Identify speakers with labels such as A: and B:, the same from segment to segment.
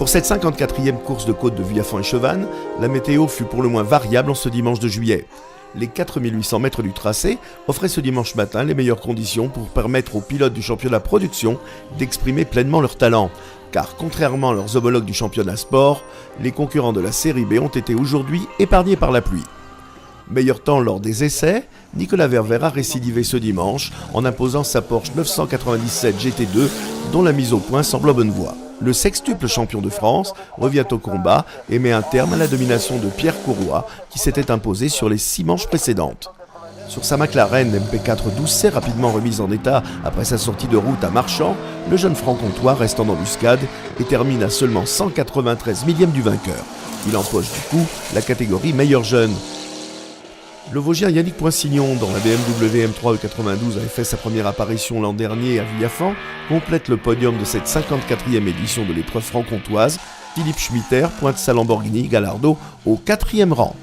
A: Pour cette 54e course de côte de Vuillafan et Chevannes, la météo fut pour le moins variable en ce dimanche de juillet. Les 4800 mètres du tracé offraient ce dimanche matin les meilleures conditions pour permettre aux pilotes du championnat production d'exprimer pleinement leur talent. Car contrairement à leurs homologues du championnat sport, les concurrents de la série B ont été aujourd'hui épargnés par la pluie. Meilleur temps lors des essais, Nicolas Verver a récidivé ce dimanche en imposant sa Porsche 997 GT2 dont la mise au point semble en bonne voie. Le sextuple champion de France revient au combat et met un terme à la domination de Pierre Courroy qui s'était imposé sur les 6 manches précédentes. Sur sa McLaren MP4 12C rapidement remise en état après sa sortie de route à Marchand, le jeune franc-comtois reste en embuscade et termine à seulement 193 millièmes du vainqueur. Il empoche du coup la catégorie meilleur jeune. Le Vosgien Yannick Poinsignon, dans la BMW M3 E92 avait fait sa première apparition l'an dernier à Vuillafan, complète le podium de cette 54e édition de l'épreuve franc-comtoise. Philippe Schmitter pointe sa Lamborghini Gallardo au 4e rang.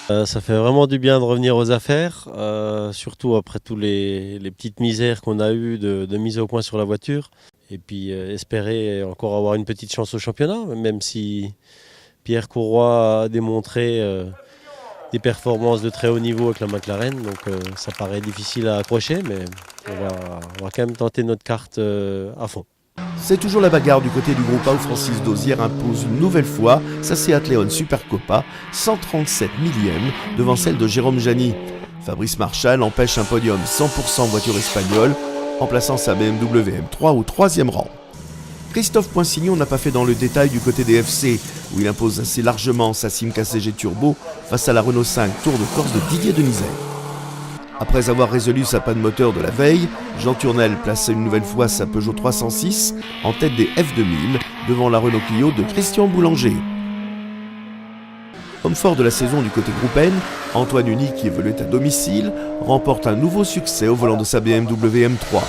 B: Ça fait vraiment du bien de revenir aux affaires, surtout après toutes les petites misères qu'on a eues de mise au point sur la voiture. Et puis espérer encore avoir une petite chance au championnat, même si Pierre Courroy a démontré des performances de très haut niveau avec la McLaren, donc ça paraît difficile à accrocher, mais on va quand même tenter notre carte à fond.
A: C'est toujours la bagarre du côté du groupe A où Francis Dozière impose une nouvelle fois sa Seat Leon Supercopa, 137 millièmes devant celle de Jérôme Jani. Fabrice Marchal empêche un podium 100% voiture espagnole en plaçant sa BMW M3 au 3e rang. Christophe Poinsignon n'a pas fait dans le détail du côté des FC, où il impose assez largement sa Simca CG Turbo face à la Renault 5 Tour de Corse de Didier Denisère. Après avoir résolu sa panne moteur de la veille, Jean Tournel place une nouvelle fois sa Peugeot 306 en tête des F2000 devant la Renault Clio de Christian Boulanger. Homme fort de la saison du côté groupe N, Antoine Uny, qui évoluait à domicile, remporte un nouveau succès au volant de sa BMW M3.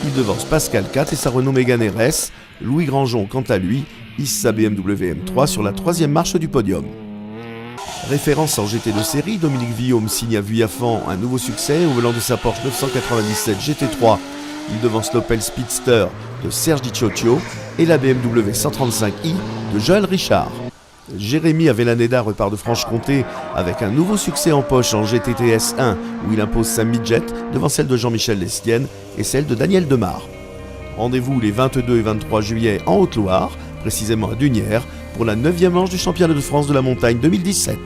A: Il devance Pascal Cat et sa Renault Mégane RS. Louis Grandjean, quant à lui, hisse sa BMW M3 sur la 3e marche du podium. Référence en GT de série, Dominique Villaume signe à Vuillafan un nouveau succès au volant de sa Porsche 997 GT3. Il devance l'Opel Speedster de Serge Di Cioccio et la BMW 135i de Joël Richard. Jérémy Avellaneda repart de Franche-Comté avec un nouveau succès en poche en GTTS 1 où il impose sa midget devant celle de Jean-Michel Lestienne et celle de Daniel Demar. Rendez-vous les 22 et 23 juillet en Haute-Loire, précisément à Dunières, pour la 9e manche du championnat de France de la montagne 2017.